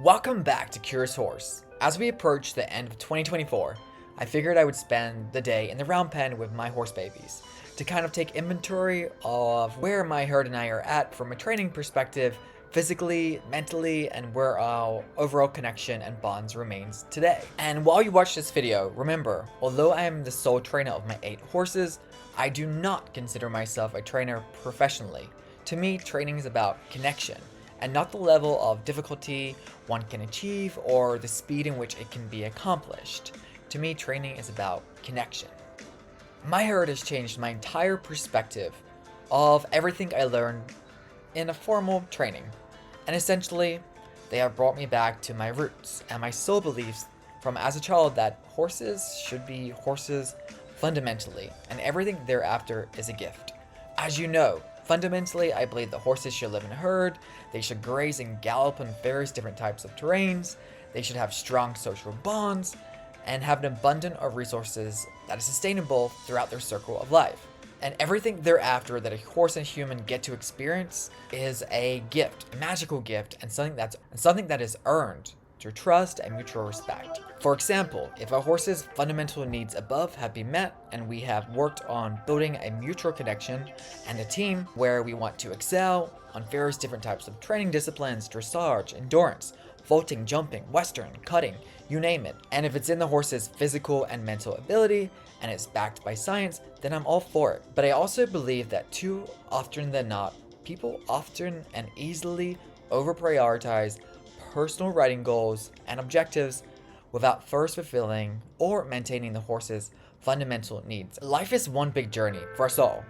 Welcome back to Curious Horse. As we approach the end of 2024, I figured I would spend the day in the round pen with my horse babies to kind of take inventory of where my herd and I are at from a training perspective, physically, mentally, and where our overall connection and bonds remains today. And while you watch this video, remember, although I am the sole trainer of my 8 horses, I do not consider myself a trainer professionally. To me, training is about connection, and not the level of difficulty one can achieve or the speed in which it can be accomplished. To me, training is about connection. My herd has changed my entire perspective of everything I learned in a formal training, and essentially, they have brought me back to my roots and my sole beliefs from as a child that horses should be horses fundamentally, and everything thereafter is a gift. As you know, fundamentally, I believe that horses should live in a herd, they should graze and gallop on various different types of terrains, they should have strong social bonds, and have an abundance of resources that is sustainable throughout their circle of life. And everything thereafter that a horse and human get to experience is a gift, a magical gift, and something that is earned through trust and mutual respect. For example, if a horse's fundamental needs above have been met and we have worked on building a mutual connection and a team where we want to excel on various different types of training disciplines, dressage, endurance, vaulting, jumping, western, cutting, you name it. And if it's in the horse's physical and mental ability and it's backed by science, then I'm all for it. But I also believe that too often than not, people often and easily over prioritize personal riding goals and objectives without first fulfilling or maintaining the horse's fundamental needs. Life is one big journey for us all.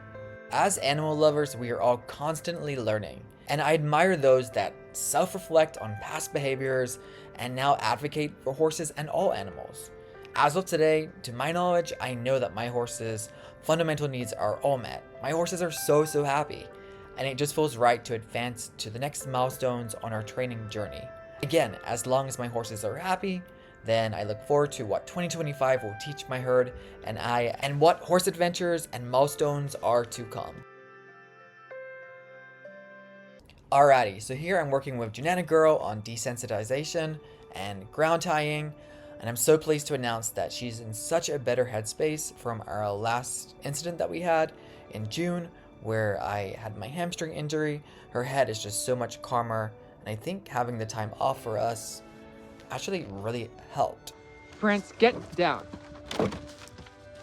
As animal lovers, we are all constantly learning, and I admire those that self-reflect on past behaviors and now advocate for horses and all animals. As of today, to my knowledge, I know that my horse's fundamental needs are all met. My horses are so happy, and it just feels right to advance to the next milestones on our training journey. Again, as long as my horses are happy, then I look forward to what 2025 will teach my herd and what horse adventures and milestones are to come. Alrighty, so here I'm working with Janana Girl on desensitization and ground tying, and I'm so pleased to announce that she's in such a better headspace from our last incident that we had in June, where I had my hamstring injury. Her head is just so much calmer, and I think having the time off for us actually really helped. Prince, get down.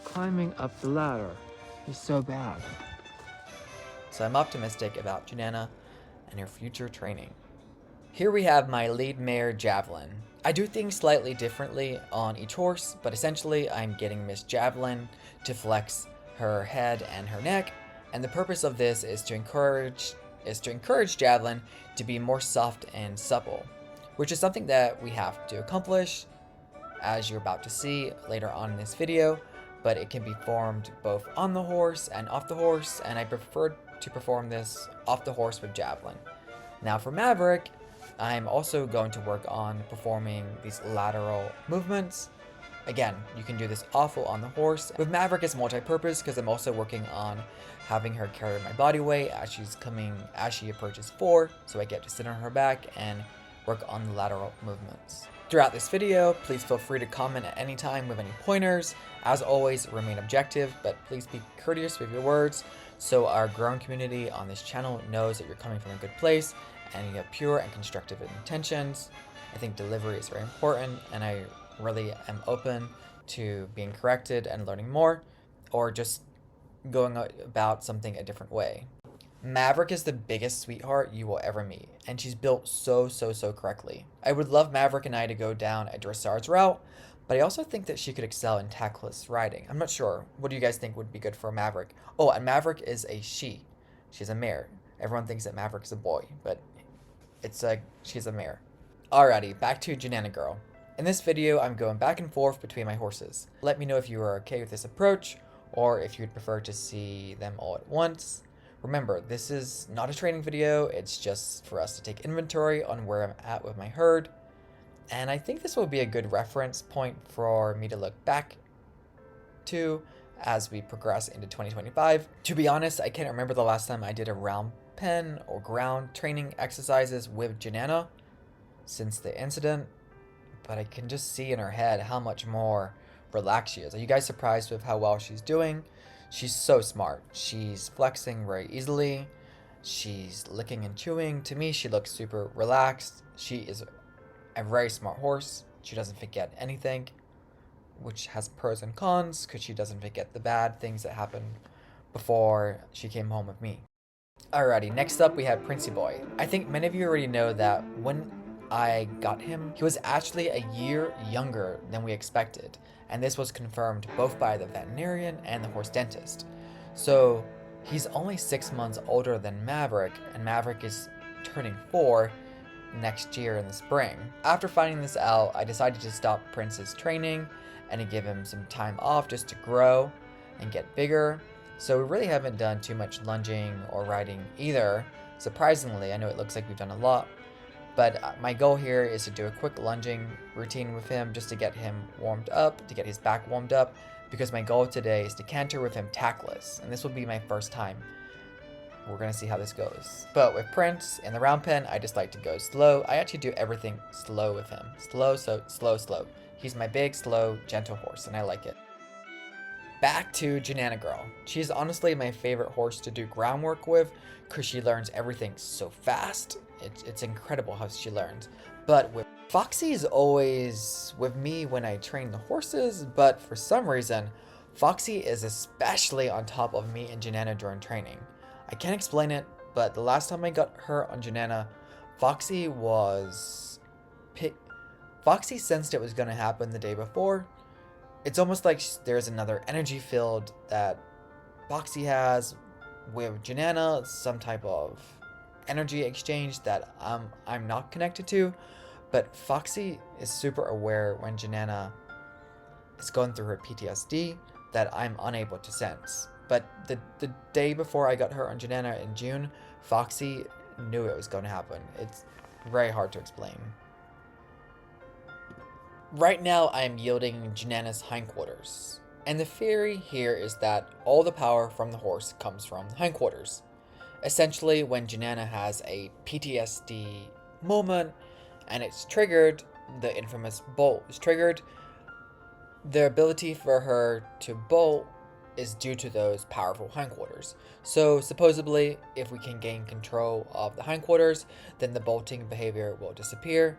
Climbing up the ladder is so bad. So I'm optimistic about Janana and her future training. Here we have my lead mare, Javelin. I do things slightly differently on each horse, but essentially I'm getting Miss Javelin to flex her head and her neck, and the purpose of this is to encourage Javelin to be more soft and supple, which is something that we have to accomplish, as you're about to see later on in this video, but it can be formed both on the horse and off the horse, and I prefer to perform this off the horse with Javelin. Now for Maverick, I'm also going to work on performing these lateral movements. Again, you can do this also on the horse. With Maverick, it's multi-purpose because I'm also working on having her carry my body weight as she approaches 4, so I get to sit on her back and work on the lateral movements. Throughout this video, please feel free to comment at any time with any pointers. As always, remain objective, but please be courteous with your words so our growing community on this channel knows that you're coming from a good place and you have pure and constructive intentions. I think delivery is very important, and I really am open to being corrected and learning more, or just going about something a different way. Maverick is the biggest sweetheart you will ever meet, and she's built so correctly. I would love Maverick and I to go down a dressage route, but I also think that she could excel in tackless riding. I'm not sure. What do you guys think would be good for Maverick? Oh, and Maverick is a she. She's a mare. Everyone thinks that Maverick is a boy, but she's a mare. Alrighty, back to Janana Girl. In this video, I'm going back and forth between my horses. Let me know if you are okay with this approach, or if you'd prefer to see them all at once. Remember, this is not a training video, it's just for us to take inventory on where I'm at with my herd. And I think this will be a good reference point for me to look back to as we progress into 2025. To be honest, I can't remember the last time I did a round pen or ground training exercises with Janana. since the incident, but I can just see in her head how much more relaxed she is. Are you guys surprised with how well she's doing? She's so smart. She's flexing very easily. She's licking and chewing. To me, she looks super relaxed. She is a very smart horse. She doesn't forget anything, which has pros and cons because she doesn't forget the bad things that happened before she came home with me. Alrighty, next up we have Princey Boy. I think many of you already know that when I got him, he was actually a year younger than we expected, and this was confirmed both by the veterinarian and the horse dentist. So he's only 6 months older than Maverick, and Maverick is turning 4 next year in the spring. After finding this out, I decided to stop Prince's training and to give him some time off just to grow and get bigger. So we really haven't done too much lunging or riding either. Surprisingly, I know it looks like we've done a lot, but my goal here is to do a quick lunging routine with him just to get him warmed up, to get his back warmed up, because my goal today is to canter with him tackless, and this will be my first time. We're gonna see how this goes. But with Prince in the round pen, I just like to go slow. I actually do everything slow with him. Slow, so slow, slow. He's my big, slow, gentle horse, and I like it. Back to Janana Girl. She's honestly my favorite horse to do groundwork with because she learns everything so fast. It's incredible how she learns. But with Foxy is always with me when I train the horses, but for some reason, Foxy is especially on top of me and Janana during training. I can't explain it, but the last time I got her on Janana, Foxy sensed it was going to happen the day before. It's almost like there's another energy field that Foxy has with Janana, some type of energy exchange that I'm not connected to. But Foxy is super aware when Janana is going through her PTSD that I'm unable to sense. But the day before I got her on Janana in June, Foxy knew it was going to happen. It's very hard to explain. Right now, I am yielding Janana's hindquarters, and the theory here is that all the power from the horse comes from the hindquarters. Essentially, when Janana has a PTSD moment and it's triggered, the infamous bolt is triggered, the ability for her to bolt is due to those powerful hindquarters. So supposedly, if we can gain control of the hindquarters, then the bolting behavior will disappear.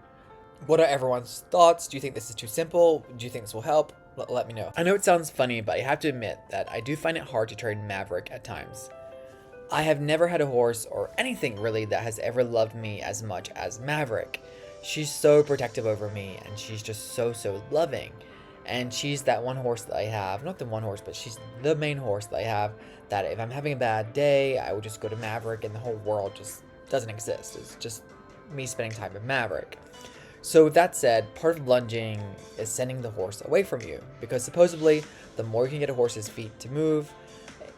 What are everyone's thoughts? Do you think this is too simple? Do you think this will help? Let me know. I know it sounds funny, but I have to admit that I do find it hard to train Maverick at times. I have never had a horse or anything really that has ever loved me as much as Maverick. She's so protective over me, and she's just so loving. And she's that one horse that I have, not the one horse, but she's the main horse that I have, that if I'm having a bad day, I would just go to Maverick and the whole world just doesn't exist. It's just me spending time with Maverick. So with that said, part of lunging is sending the horse away from you, because supposedly the more you can get a horse's feet to move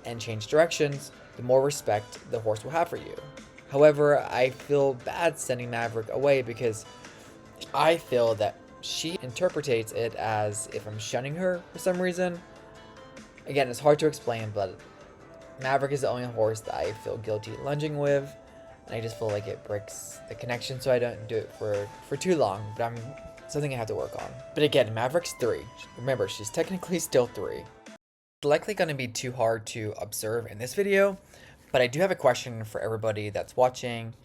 and change directions, the more respect the horse will have for you. However, I feel bad sending Maverick away because I feel that she interprets it as if I'm shunning her for some reason. Again, it's hard to explain, but Maverick is the only horse that I feel guilty lunging with. And I just feel like it breaks the connection, so I don't do it for too long, but something I have to work on. But again, Maverick's 3. Remember, she's technically still 3. It's likely going to be too hard to observe in this video, but I do have a question for everybody that's watching,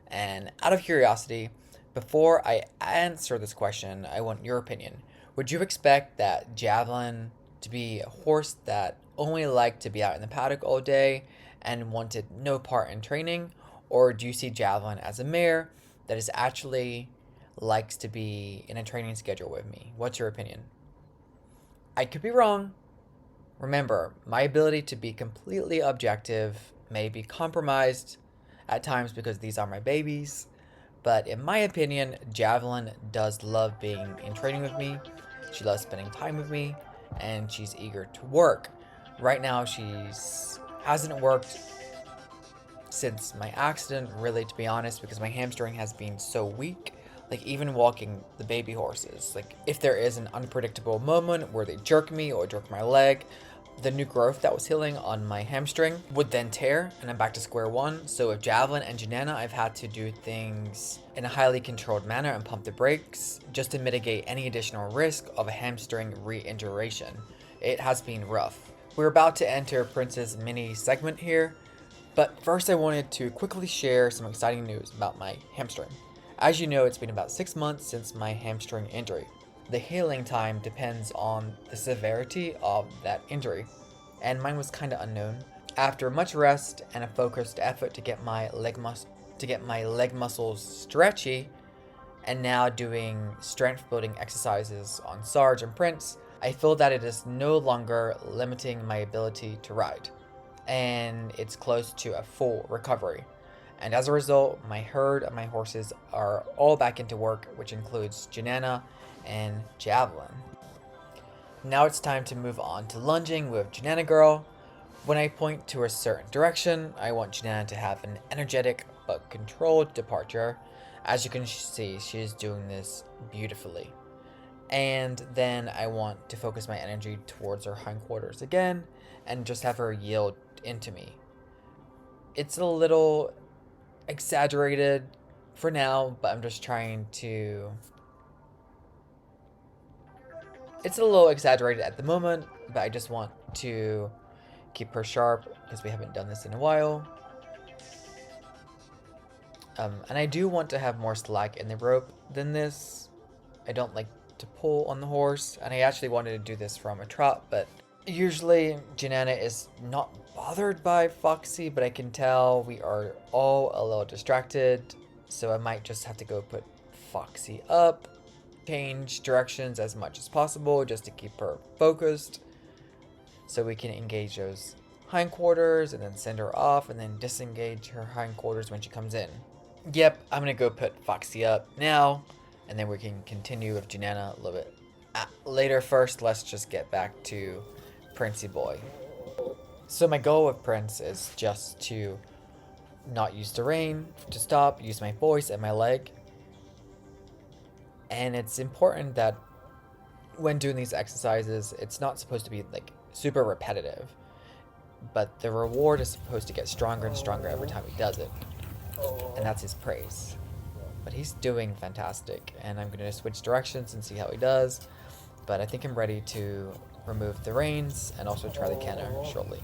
and out of curiosity, before I answer this question, I want your opinion. Would you expect that Javelin to be a horse that only liked to be out in the paddock all day and wanted no part in training? Or do you see Javelin as a mare that is actually likes to be in a training schedule with me? What's your opinion? I could be wrong. Remember, my ability to be completely objective may be compromised at times because these are my babies. But in my opinion, Javelin does love being in training with me. She loves spending time with me, and she's eager to work. Right now, she's hasn't worked since my accident, really, to be honest, because my hamstring has been so weak. Like, even walking the baby horses, like, if there is an unpredictable moment where they jerk me or jerk my leg, The new growth that was healing on my hamstring would then tear, and I'm back to square one. So with Javelin and Janana, I've had to do things in a highly controlled manner and pump the brakes just to mitigate any additional risk of a hamstring re-injuration. It has been rough. We're about to enter Prince's mini segment here, but first I wanted to quickly share some exciting news about my hamstring. As you know, it's been about 6 months since my hamstring injury. The healing time depends on the severity of that injury, and mine was kind of unknown. After much rest and a focused effort to get my leg muscles stretchy, and now doing strength building exercises on Sarge and Prince, I feel that it is no longer limiting my ability to ride, and it's close to a full recovery. And as a result, my herd of my horses are all back into work, which includes Janana and Javelin. Now it's time to move on to lunging with Janana Girl. When I point to a certain direction, I want Janana to have an energetic but controlled departure. As you can see, she is doing this beautifully. And then I want to focus my energy towards her hindquarters again and just have her yield into me. It's a little exaggerated for now, but I'm just trying to... It's a little exaggerated at the moment, but I just want to keep her sharp because we haven't done this in a while. And I do want to have more slack in the rope than this. I don't like to pull on the horse, and I actually wanted to do this from a trot, but usually Janana is not bothered by Foxy, but I can tell we are all a little distracted, so I might just have to go put Foxy up, change directions as much as possible just to keep her focused, so we can engage those hindquarters and then send her off and then disengage her hindquarters when she comes in. Yep, I'm gonna go put Foxy up now, and then we can continue with Janana a little bit later. First, let's just get back to Princey Boy. So my goal with Prince is just to not use the rein, to stop, use my voice and my leg. And it's important that when doing these exercises, it's not supposed to be like super repetitive, but the reward is supposed to get stronger and stronger every time he does it. And that's his praise. But he's doing fantastic, and I'm going to switch directions and see how he does. But I think I'm ready to remove the reins and also try the canter shortly.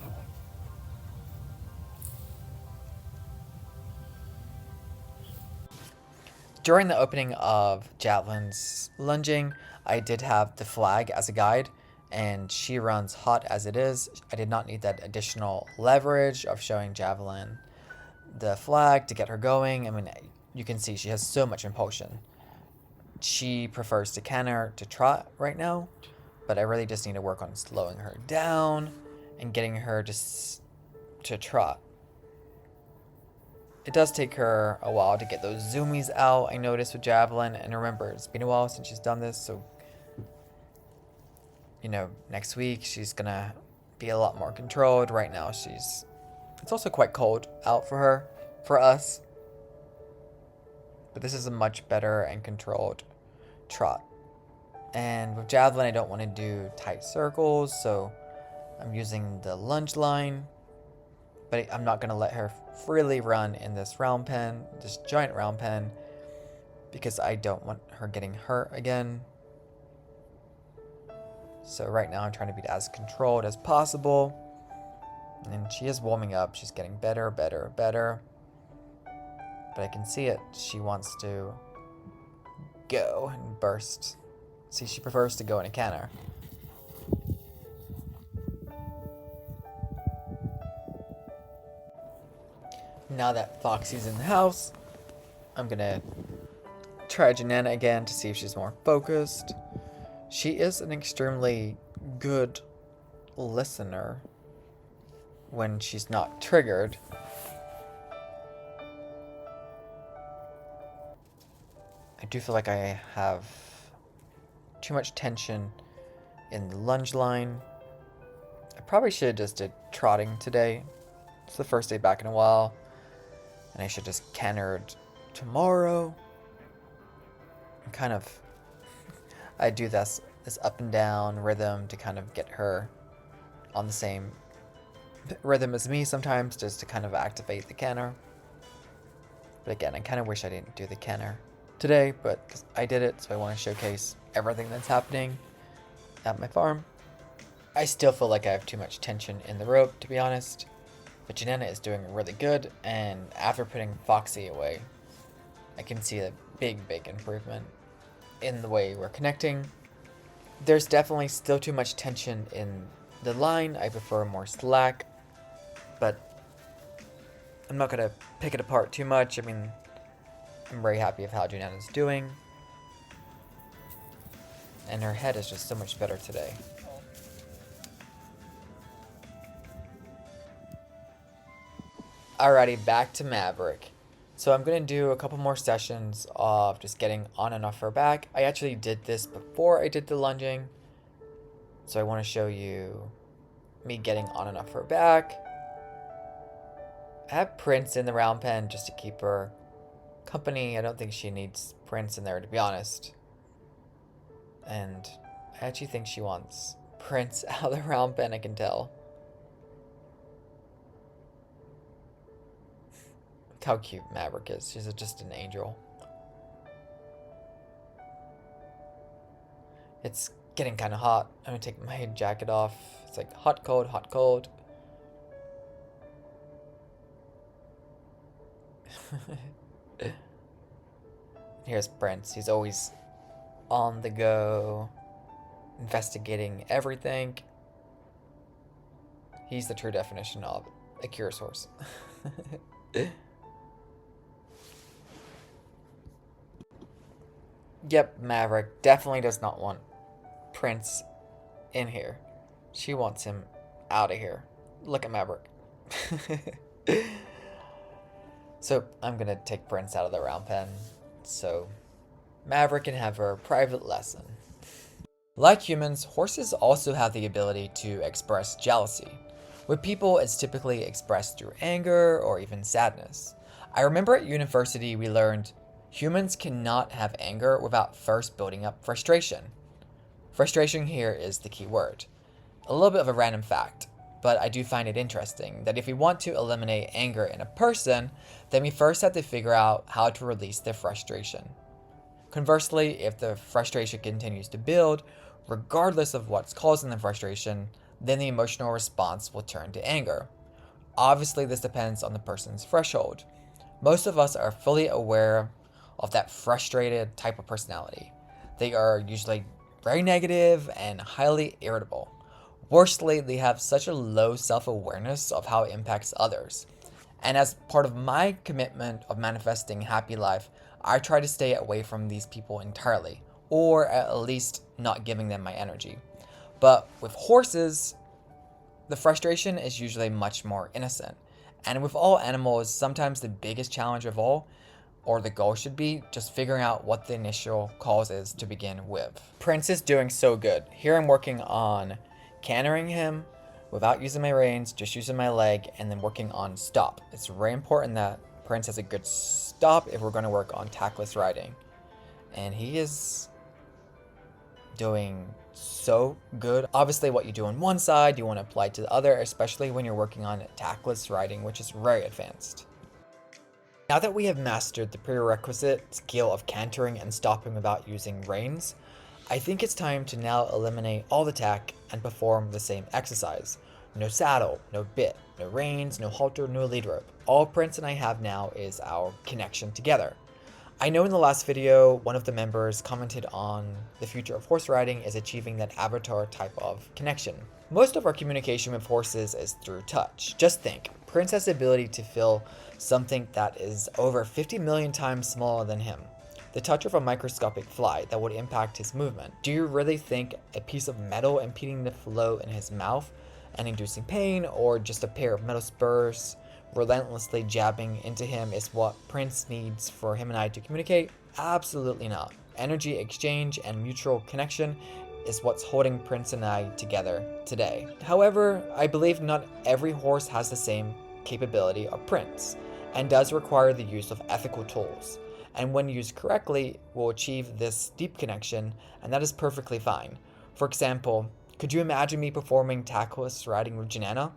During the opening of Javelin's lunging, I did have the flag as a guide, and she runs hot as it is. I did not need that additional leverage of showing Javelin the flag to get her going. I mean, you can see she has so much impulsion. She prefers to canter to trot right now, but I really just need to work on slowing her down and getting her to trot. It does take her a while to get those zoomies out, I noticed with Javelin, and remember, it's been a while since she's done this, so, you know, next week she's gonna be a lot more controlled. Right now it's also quite cold out for her, for us, but this is a much better and controlled trot. And with Javelin, I don't want to do tight circles, so I'm using the lunge line, but I'm not going to let her freely run in this round pen, this giant round pen, because I don't want her getting hurt again. So right now I'm trying to be as controlled as possible. And she is warming up. She's getting better, better, better. But I can see it. She wants to go and burst. See, she prefers to go in a canter. Now that Foxy's in the house, I'm gonna try Janana again to see if she's more focused. She is an extremely good listener when she's not triggered. I do feel like I have too much tension in the lunge line. I probably should have just did trotting today. It's the first day back in a while, and I should just cantered tomorrow. And kind of, I do this up and down rhythm to kind of get her on the same rhythm as me sometimes, just to kind of activate the canter. But again, I kind of wish I didn't do the canter today, but I did it, so I want to showcase everything that's happening at my farm. I still feel like I have too much tension in the rope, to be honest, but Janana is doing really good, and after putting Foxy away, I can see a big improvement in the way we're connecting. There's definitely still too much tension in the line. I prefer more slack, but I'm not going to pick it apart too much. I mean, I'm very happy with how Janana's doing, and her head is just so much better today. Alrighty, back to Maverick. So I'm going to do a couple more sessions of just getting on and off her back. I actually did this before I did the lunging, so I want to show you me getting on and off her back. I have Prince in the round pen just to keep her company. I don't think she needs Prince in there, to be honest. And I actually think she wants Prince out of the round pen, I can tell. Look how cute Maverick is. She's just an angel. It's getting kind of hot. I'm gonna take my jacket off. It's like hot, cold, hot, cold. Here's Prince. He's always on the go, investigating everything. He's the true definition of a curious horse. Yep, Maverick definitely does not want Prince in here. She wants him out of here. Look at Maverick. So I'm gonna take Prince out of the round pen so Maverick can have her private lesson. Like humans, horses also have the ability to express jealousy. With people, it's typically expressed through anger or even sadness. I remember at university we learned humans cannot have anger without first building up frustration. Frustration here is the key word. A little bit of a random fact, but I do find it interesting that if we want to eliminate anger in a person, then we first have to figure out how to release their frustration. Conversely, if the frustration continues to build, regardless of what's causing the frustration, then the emotional response will turn to anger. Obviously, this depends on the person's threshold. Most of us are fully aware of that frustrated type of personality. They are usually very negative and highly irritable. Worstly, they have such a low self-awareness of how it impacts others. And as part of my commitment of manifesting happy life, I try to stay away from these people entirely, or at least not giving them my energy. But with horses, the frustration is usually much more innocent. And with all animals, sometimes the biggest challenge of all, or the goal should be, just figuring out what the initial cause is to begin with. Prince is doing so good. Here I'm working on cantering him without using my reins, just using my leg, and then working on stop. It's very important that Prince has a good stop if we're going to work on tackless riding. And he is doing so good. Obviously, what you do on one side, you want to apply to the other, especially when you're working on tackless riding, which is very advanced. Now that we have mastered the prerequisite skill of cantering and stopping without using reins, I think it's time to now eliminate all the tack and perform the same exercise. No saddle, no bit, no reins, no halter, no lead rope. All Prince and I have now is our connection together. I know in the last video, one of the members commented on the future of horse riding is achieving that avatar type of connection. Most of our communication with horses is through touch. Just think, Prince has the ability to feel something that is over 50 million times smaller than him. The touch of a microscopic fly that would impact his movement. Do you really think a piece of metal impeding the flow in his mouth and inducing pain, or just a pair of metal spurs relentlessly jabbing into him is what Prince needs for him and I to communicate? Absolutely not. Energy exchange and mutual connection is what's holding Prince and I together today. However, I believe not every horse has the same capability of Prince, and does require the use of ethical tools. And when used correctly, will achieve this deep connection, and that is perfectly fine. For example, Could you imagine me performing tackless riding with Janana?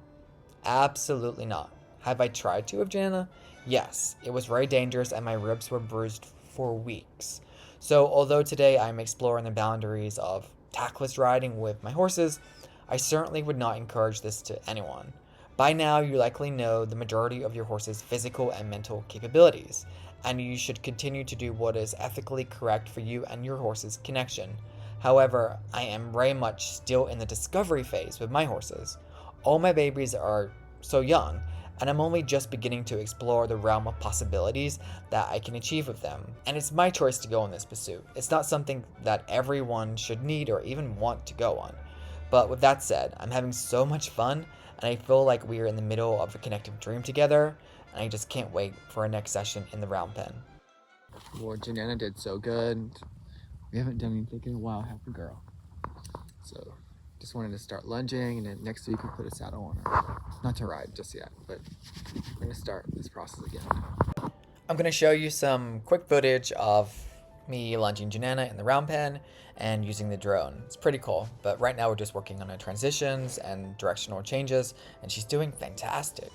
Absolutely not. Have I tried to with Janana? Yes, it was very dangerous and my ribs were bruised for weeks. So although today I'm exploring the boundaries of tackless riding with my horses, I certainly would not encourage this to anyone. By now, you likely know the majority of your horse's physical and mental capabilities, and you should continue to do what is ethically correct for you and your horse's connection. However, I am very much still in the discovery phase with my horses. All my babies are so young, and I'm only just beginning to explore the realm of possibilities that I can achieve with them. And it's my choice to go on this pursuit. It's not something that everyone should need or even want to go on. But with that said, I'm having so much fun, and I feel like we are in the middle of a connective dream together, and I just can't wait for our next session in the round pen. Lord, Janana did so good. We haven't done anything in a while, have we, girl? So, just wanted to start lunging, and then next week we'll put a saddle on her. Not to ride just yet, but we're gonna start this process again. I'm going to show you some quick footage of me lunging Janana in the round pen and using the drone. It's pretty cool, but right now we're just working on the transitions and directional changes, and she's doing fantastic.